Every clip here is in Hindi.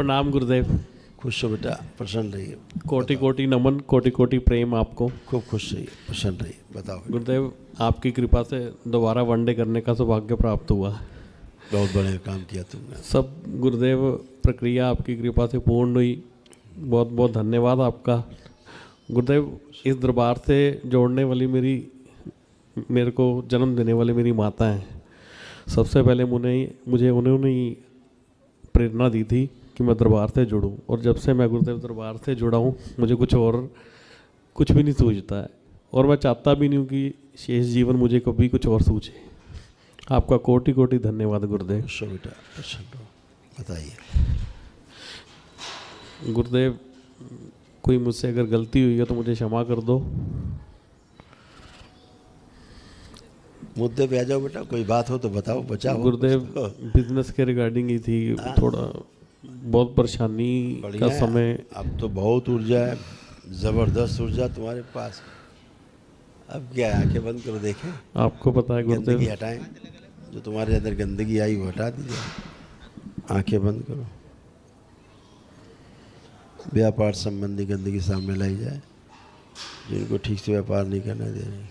प्रणाम गुरुदेव। खुश हो बेटा, प्रसन्न रहिए। कोटि कोटि नमन, कोटि कोटि प्रेम आपको। खूब खुश रहिए, प्रसन्न रहिए। बताओ बेटा। गुरुदेव, आपकी कृपा से दोबारा वनडे करने का सौभाग्य प्राप्त हुआ। बहुत बढ़िया काम किया तुमने। सब गुरुदेव प्रक्रिया आपकी कृपा से पूर्ण हुई। बहुत बहुत धन्यवाद आपका गुरुदेव। इस दरबार से जोड़ने वाली मेरे को जन्म देने वाली मेरी माता हैं। सबसे पहले मुझे उन्होंने ही प्रेरणा दी थी कि मैं दरबार से जुड़ूं, और जब से मैं गुरुदेव दरबार से जुड़ा हूं मुझे कुछ भी नहीं सूझता है, और मैं चाहता भी नहीं हूं कि शेष जीवन मुझे कभी कुछ और सूझे। आपका कोटि कोटि धन्यवाद गुरुदेव। खुश हो बेटा, प्रसन्न हो। बताइए गुरुदेव, कोई मुझसे अगर गलती हुई है तो मुझे क्षमा कर दो। मुद्दे पे आ जाओ बेटा, कोई बात हो तो बताओ, बचाओ। गुरुदेव, बिजनेस के रिगार्डिंग ही थी, थोड़ा बहुत परेशानी का समय। अब तो बहुत ऊर्जा है, ज़बरदस्त ऊर्जा तुम्हारे पास। अब क्या है, आंखें बंद करो, देखें। आपको पता है गुरुदेव, गंदगी हटाएं, जो तुम्हारे अंदर गंदगी आई वो हटा दीजिए। आंखें बंद करो। व्यापार संबंधी गंदगी सामने लाई जाए, जिनको ठीक से व्यापार नहीं करने दे रही।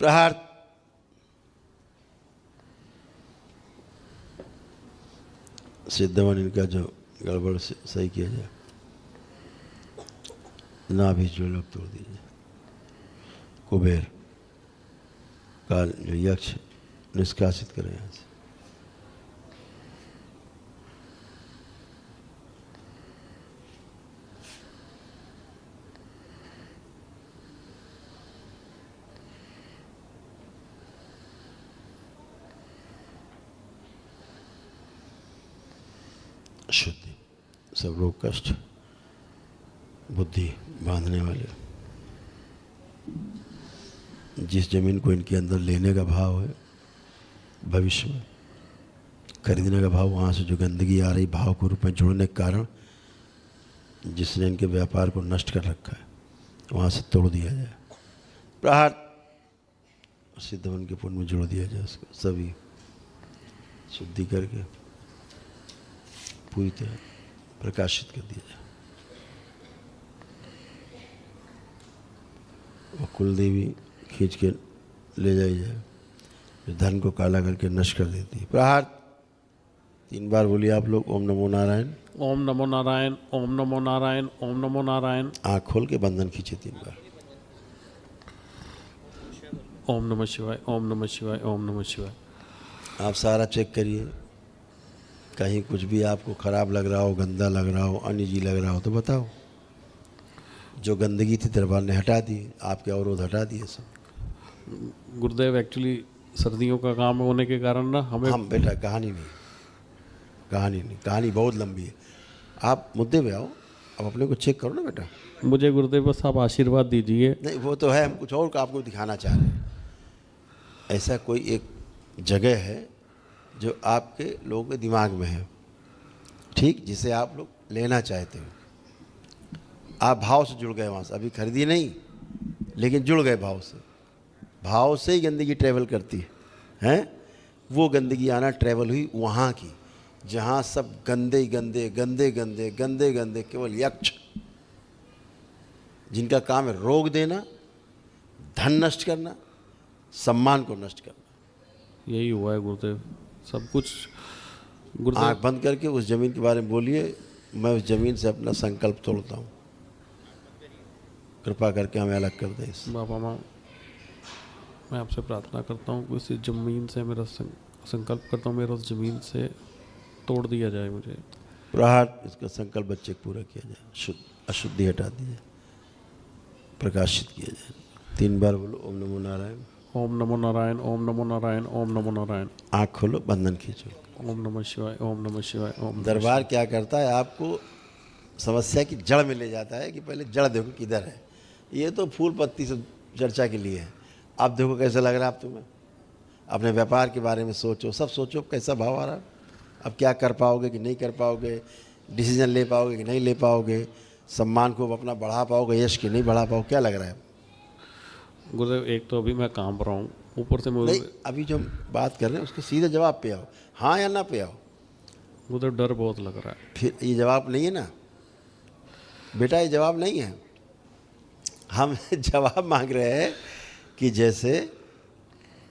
प्रहार। सिद्धवन इनका जो गड़बड़ सही किया जाए, ना भी जो लोग तोड़ दीजिए। कुबेर का जो यक्ष निष्कासित करें यहाँ से। शुद्धि, सब रोग कष्ट बुद्धि बांधने वाले, जिस जमीन को इनके अंदर लेने का भाव है, भविष्य में खरीदने का भाव, वहाँ से जो गंदगी आ रही भाव के रूप में जुड़ने के कारण जिसने इनके व्यापार को नष्ट कर रखा है, वहाँ से तोड़ दिया जाए। प्रहार। सिद्धवन के पुण्य में जोड़ दिया जाए, उसको सभी शुद्धि करके पूरी तरह प्रकाशित कर दिया जाए। और कुल देवी खींच के ले जाई जाए, जो धन को काला करके नष्ट कर देती है। प्रहार। 3 बार बोलिए आप लोग, ओम नमो नारायण, ओम नमो नारायण, ओम नमो नारायण, ओम नमो नारायण। आँख खोल के बंधन खींचे 3 बार। ओम नमः शिवाय, ओम नमः शिवाय, ओम नमः शिवाय। आप सारा चेक करिए, कहीं कुछ भी आपको खराब लग रहा हो, गंदा लग रहा हो, अनिजी लग रहा हो तो बताओ। जो गंदगी थी दरबार ने हटा दी, आपके अवरोध हटा दिए सब। गुरुदेव, एक्चुअली सर्दियों का काम होने के कारण ना हम बेटा कहानी नहीं, कहानी बहुत लंबी है। आप मुद्दे पे आओ, अब अपने को चेक करो ना बेटा। मुझे गुरुदेव बस आप आशीर्वाद दीजिए। नहीं वो तो है, हम कुछ और आपको दिखाना चाह रहे हैं। ऐसा कोई एक जगह है जो आपके लोगों के दिमाग में है, ठीक, जिसे आप लोग लेना चाहते हो। आप भाव से जुड़ गए वहाँ से, अभी खरीदी नहीं लेकिन जुड़ गए भाव से। भाव से ही गंदगी ट्रैवल करती है। वो गंदगी आना ट्रैवल हुई वहाँ की, जहाँ सब गंदे गंदे गंदे गंदे गंदे गंदे केवल यक्ष, जिनका काम है रोग देना, धन नष्ट करना, सम्मान को नष्ट करना। यही हुआ है गुरुदेव, सब कुछ। गुरुदेव, आँख बंद करके उस ज़मीन के बारे में बोलिए। मैं उस ज़मीन से अपना संकल्प तोड़ता हूँ, कृपा करके हमें अलग कर दे इससे। बाबा माँ, मैं आपसे प्रार्थना करता हूँ कि इस ज़मीन से मेरा संकल्प करता हूँ, मेरा उस ज़मीन से तोड़ दिया जाए मुझे। प्रहार। इसका संकल्प बच्चे को पूरा किया जाए, शुद्ध अशुद्धि हटा दी जाए, प्रकाशित किया जाए। 3 बार बोलो, ओम नमो नारायण, ओम नमो नारायण, ओम नमो नारायण, ओम नमो नारायण। आँख खोलो, बंधन खींचो। ओम नमः शिवाय, ओम नमः शिवाय, ओम। दरबार क्या करता है, आपको समस्या की जड़ में ले जाता है कि पहले जड़ देखो किधर है। ये तो फूल पत्ती से चर्चा के लिए है। आप देखो कैसा लग रहा है आप तुम्हें, अपने व्यापार के बारे में सोचो, सब सोचो कैसा भाव आ रहा है, अब क्या कर पाओगे कि नहीं कर पाओगे, डिसीजन ले पाओगे कि नहीं ले पाओगे, सम्मान को अपना बढ़ा पाओगे, यश की नहीं बढ़ा पाओगे, क्या लग रहा है? गुरुदेव एक तो अभी मैं काम पर हूँ, ऊपर से नहीं, मुझे अभी जो हम बात कर रहे हैं उसके सीधे जवाब पे आओ, हाँ या ना पे आओ। गुरुदेव डर बहुत लग रहा है। फिर ये जवाब नहीं है ना बेटा, ये जवाब नहीं है। हम जवाब मांग रहे हैं कि जैसे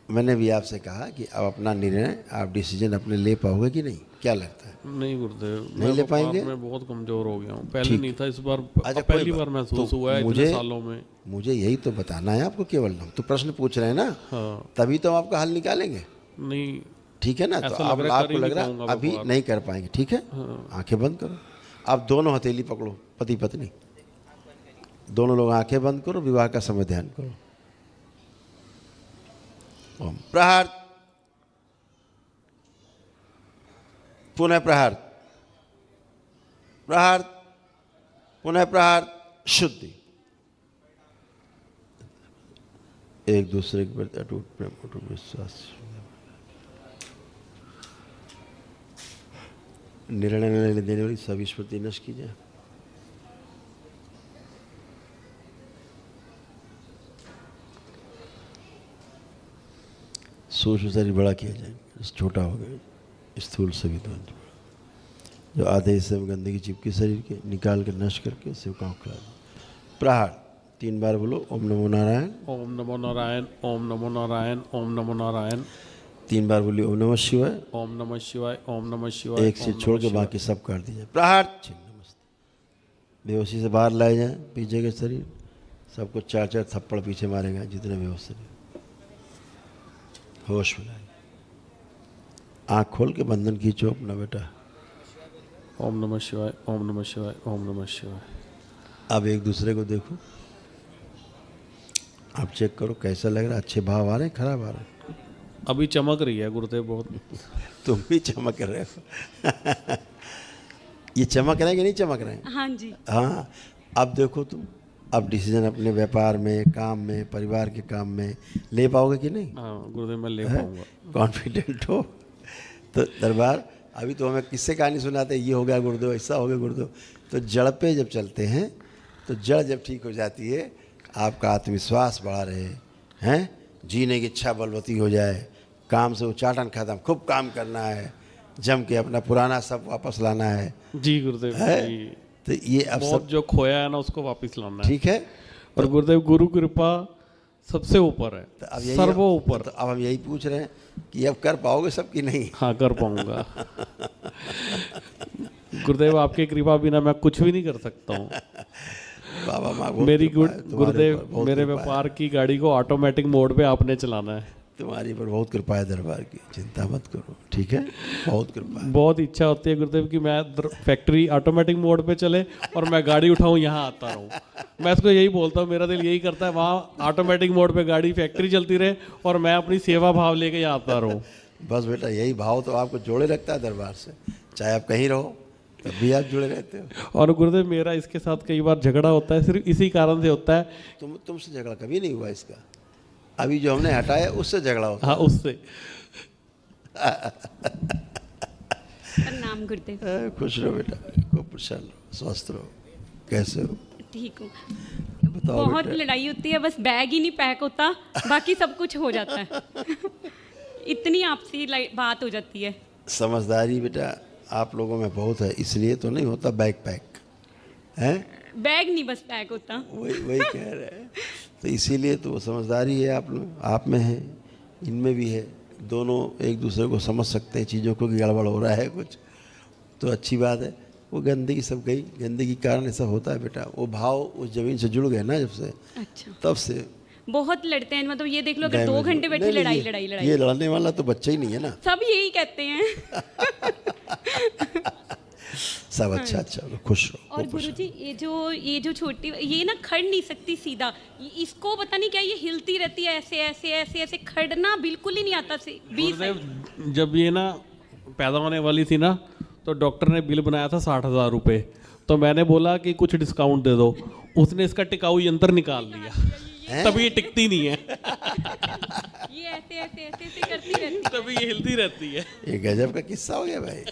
मैंने भी आपसे कहा कि अब अपना निर्णय, आप डिसीजन अपने ले पाओगे कि नहीं, क्या लगता है? नहीं गुरुदेव, नहीं ले पाएंगे? मैं बहुत कमजोर हो गया हूँ, पहले ठीक। नहीं था, इस बार अच्छा, पहली कोई बार बात- महसूस तो हुआ है इतने सालों में। मुझे यही तो बताना है आपको, केवल हम तो प्रश्न पूछ रहे हैं ना, हाँ तभी तो हम आपका हल निकालेंगे, नहीं, ठीक है ना? तो ऐसा लग आप रहा है आपको कर ही लग नहीं रहा पाऊंगा है अभी व्यापार। नहीं कर पाएंगे, ठीक है? आंखें बंद करो, आप दोनों हथेली पकड़ो, पति पत्नी दोनों लोग आंखें बंद करो, विवाह का समय ध्यान करो। ओम प्रहार, पुनः प्रहार, प्रहार, पुनः प्रहार, शुद्धि। एक दूसरे के प्रति अटूट प्रेम, अटूट विश्वास। निर्णय लेने देने वाली सभी स्मृति नष्ट की जाए। सूक्ष्म शरीर बड़ा किया जाए, छोटा हो गया, स्थूल से भी ध्वंस। जो आधे हिस्से में गंदगी चिपकी शरीर के, निकाल कर नष्ट करके सेवकाओं को खिला दो। प्रहार 3 बार बोलो, ओम नमो नारायण, ओम नमो नारायण, ओम नमो नारायण, ओम नमो नारायण, 3 बार बोलिए ओम नमः शिवाय, ओम नमः शिवाय, ओम नमः शिवाय, एक से ओम छोड़ नमः के शिवाय। बाकी सब काट दीजिए। प्रहार छिन्न नमस्ते। बेहोशी से बाहर लाए जाए, पीछे के शरीर सबको 4-4 थप्पड़ पीछे मारेगा जितने बेहोश शरीर। होश में लाए, आँख खोल के बंधन खींचो अपना बेटा। ओम नमः शिवाय, ओम नमः शिवाय, ओम नमः शिवाय। अब एक दूसरे को देखो, आप चेक करो कैसा लग रहा है, अच्छे भाव आ रहे हैं, खराब आ रहे हैं? अभी चमक रही है गुरुदेव बहुत। तुम भी चमक रहे हो। ये चमक रहे हैं कि नहीं चमक रहे हैं? हाँ जी। हाँ, अब देखो तुम, अब डिसीजन अपने व्यापार में, काम में, परिवार के काम में ले पाओगे कि नहीं? हाँ गुरुदेव मैं ले पाऊंगा। कॉन्फिडेंट हो तो दरबार। अभी तो हमें किससे कहानी सुनाते, ये हो गया गुरुदेव, ऐसा हो गया गुरुदेव। तो जड़ पे जब चलते हैं तो जड़ जब ठीक हो जाती है, आपका आत्मविश्वास बढ़ा रहे हैं, जीने की इच्छा बलवती हो जाए, काम से उच्चाटन खत्म, खूब काम करना है, जम के अपना पुराना सब वापस लाना है, जी गुरुदेव है? जी। तो ये अब बहुत सब जो खोया है ना उसको वापस लाना है। ठीक है। और गुरुदेव गुरु कृपा सबसे ऊपर है, तो अब यही, सर्वो ऊपर। तो अब हम यही पूछ रहे हैं कि अब कर पाओगे सब कि नहीं? हाँ कर पाऊंगा। गुरुदेव आपकी कृपा बिना मैं कुछ भी नहीं कर सकता हूँ। बाबा माँ बहुत मेरी कृपा है, तुम्हारे गुरुदेव ऊपर बहुत मेरे कृपा है। व्यापार की गाड़ी को ऑटोमेटिक मोड पे आपने चलाना है। तुम्हारी पर बहुत कृपा है दरबार की, चिंता मत करो, ठीक है? बहुत कृपा है। बहुत इच्छा होती है गुरुदेव कि मैं फैक्ट्री ऑटोमेटिक मोड पे चले और मैं गाड़ी उठाऊं यहाँ आता रहूं। मैं इसको यही बोलता हूँ, मेरा दिल यही करता है वहाँ ऑटोमेटिक मोड पे गाड़ी फैक्ट्री चलती रहे और मैं अपनी सेवा भाव लेके यहाँ आता रहूँ। बस बेटा यही भाव तो आपको जोड़े रखता है दरबार से, चाहे आप कहीं रहो तब भी आप जुड़े रहते हो। और गुरुदेव मेरा इसके साथ कई बार झगड़ा होता है, सिर्फ इसी कारण से होता है। तुमसे झगड़ा कभी नहीं हुआ इसका, अभी जो हमने हटाया उससे झगड़ा होता हाँ उससे। नाम गुरुदेव। है। खुश रहो बेटा, खूब प्रसन्न रहो, स्वस्थ रहो। कैसे हो? ठीक हूँ। बताओ बहुत बेटा। लड़ाई होती है, बस बैग ही नहीं पैक होता, बाकी सब कुछ हो जाता है। इतनी आपसी बात हो जाती है। समझदारी बेटा आप लोगों में बहुत है, इसलिए तो नहीं होता बैग पैक है। बैग नहीं बस पैक होता। वही कह रहे हैं, तो इसीलिए तो वो समझदारी है आप लोग, आप में है, इनमें भी है। दोनों एक दूसरे को समझ सकते हैं चीज़ों को कि गड़बड़ हो रहा है कुछ, तो अच्छी बात है। वो गंदगी सब गई, गंदगी के कारण ऐसा होता है बेटा। वो भाव उस जमीन से जुड़ गए ना जब से, अच्छा। तब से बहुत लड़ते हैं, मतलब ये देख लो अगर 2 डैमेज घंटे हो- बैठे नहीं, नहीं, लड़ाई ये- लड़ाई लड़ाई। ये लड़ने वाला तो बच्चा ही नहीं है ना। सब यही कहते हैं। सब अच्छा अच्छा लो, खुश रहो। और खूब खुश गुरुजी ये जो छोटी ये ना खड़ नहीं सकती सीधा, इसको पता नहीं क्या ये हिलती रहती है ऐसे ऐसे ऐसे ऐसे, खड़ना बिल्कुल ही नहीं आता से 20 गुरुदेव जब ये ना पैदा होने वाली थी ना तो डॉक्टर ने बिल बनाया था 60,000 रुपये। तो मैंने बोला कि कुछ डिस्काउंट दे दो, उसने इसका टिकाऊ यंत्र निकाल लिया। तभी ये टिकती नहीं है, ये ऐसे ऐसे ऐसे ऐसे करती रहती तभी ये हिलती रहती है। ये गजब का किस्सा हो गया भाई।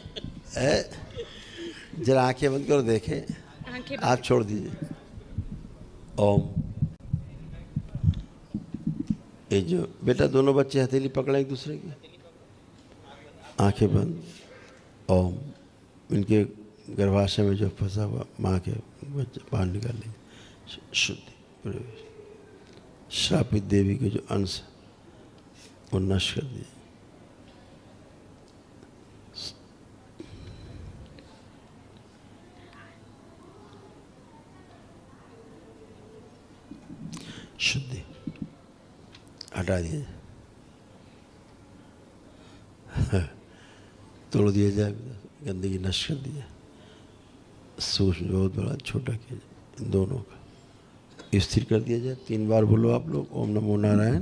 जरा आंखें बंद करो, देखें। है। आंखें आप छोड़ दीजिए। ओम। ये जो बेटा दोनों बच्चे हथेली पकड़े एक दूसरे की, आंखें बंद। ओम। इनके गर्भाशय में जो फंसा हुआ माँ के बच्चे बाहर निकाल लीजिए। शुद्धि प्रवेश। श्रापित देवी के जो अंश वो नष्ट कर दिए। शुद्धि हटा दिया जाए, तोड़ दिया जाए, गंदगी नष्ट कर दिया। सूक्ष्म बहुत बड़ा छोटा किया जाए, इन दोनों का स्थिर कर दिया जाए। 3 बार बोलो आप लोग। ओम नमो नारायण।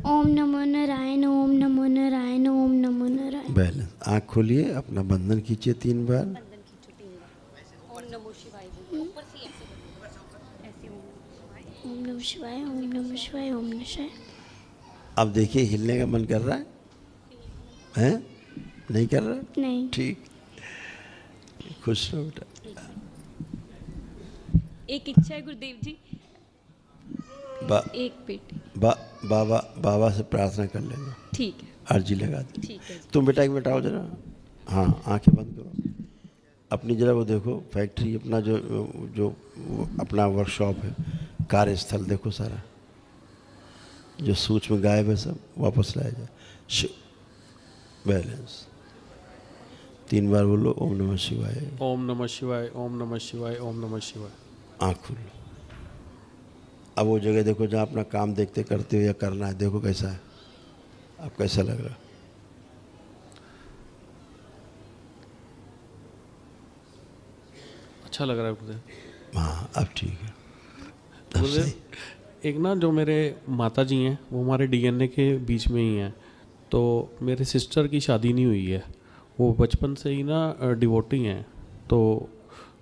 ओम नमो नारायण, ओम नमो नारायण, ओम नमो नारायण। बैलेंस। आँख खोलिए, अपना बंधन खींचिए 3 बार। ओम नमो शिवाय ऊपर से ऐसे ऐसे ओम नमः शिवाय, ओम नमः शिवाय, ओम नमः शिवाय। अब देखिए हिलने का मन कर रहा है? हैं? नहीं कर रहा? नहीं। ठीक, खुश रहो बेटा। एक इच्छा है गुरुदेव जी, बा, एक बेटी। बाबा से प्रार्थना कर लेना, ठीक है अर्जी लगा दे। ठीक है। तुम बेटा एक मिनट आओ जरा। हाँ, आंखें बंद करो, अपनी जरा वो देखो फैक्ट्री, अपना जो अपना वर्कशॉप है, कार्यस्थल देखो सारा, जो सूक्ष्म गायब है सब वापस लाया जाए। बैलेंस। 3 बार बोलो ओम नमः शिवाय। ओम नमः शिवाय, ओम नमः शिवाय, ओम नमः शिवाय। आँख खोलो। अब वो जगह देखो जहाँ अपना काम देखते करते हो या करना है, देखो कैसा है, अब कैसा लग रहा है? अच्छा लग रहा है गुरुदेव। हाँ, अब ठीक है, अब गुरुदेव, सही। एक ना जो मेरे माता जी हैं वो हमारे डीएनए के बीच में ही हैं। तो मेरे सिस्टर की शादी नहीं हुई है, वो बचपन से ही ना डिवोटी हैं। तो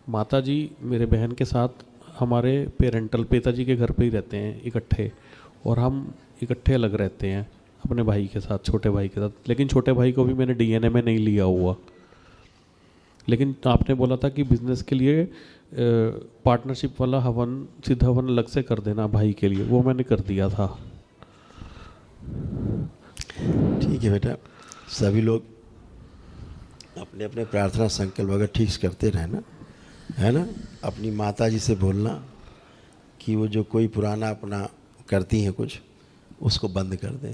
माता जी मेरे बहन के साथ हमारे पेरेंटल पिताजी के घर पे ही रहते हैं इकट्ठे, और हम इकट्ठे अलग रहते हैं अपने भाई के साथ, छोटे भाई के साथ। लेकिन छोटे भाई को भी मैंने डीएनए में नहीं लिया हुआ। लेकिन आपने बोला था कि बिजनेस के लिए पार्टनरशिप वाला हवन, सिद्ध हवन अलग से कर देना भाई के लिए, वो मैंने कर दिया था। ठीक है बेटा, सभी लोग अपने अपने प्रार्थना संकल्प अगर ठीक से करते रहे ना, है ना, अपनी माता जी से बोलना कि वो जो कोई पुराना अपना करती हैं कुछ, उसको बंद कर दें।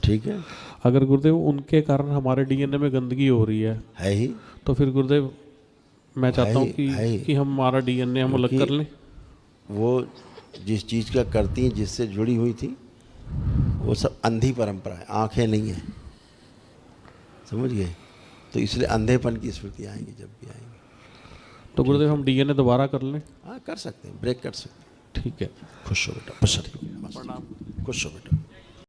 ठीक है? अगर गुरुदेव उनके कारण हमारे डीएनए में गंदगी हो रही है ही तो फिर गुरुदेव मैं चाहता हूँ है। कि हमारा डीएनए हम अलग कर लें। वो जिस चीज़ का करती हैं, जिससे जुड़ी हुई थी, वो सब अंधी परंपरा है, आंखें नहीं है, समझ गए? तो इसलिए अंधेपन की स्मृति आएंगी जब भी आएंगी। तो गुरुदेव हम डीएनए दोबारा कर लें? हाँ, कर सकते हैं, ब्रेक कर सकते हैं। ठीक है। खुश हो बेटा, खुश हो बेटा।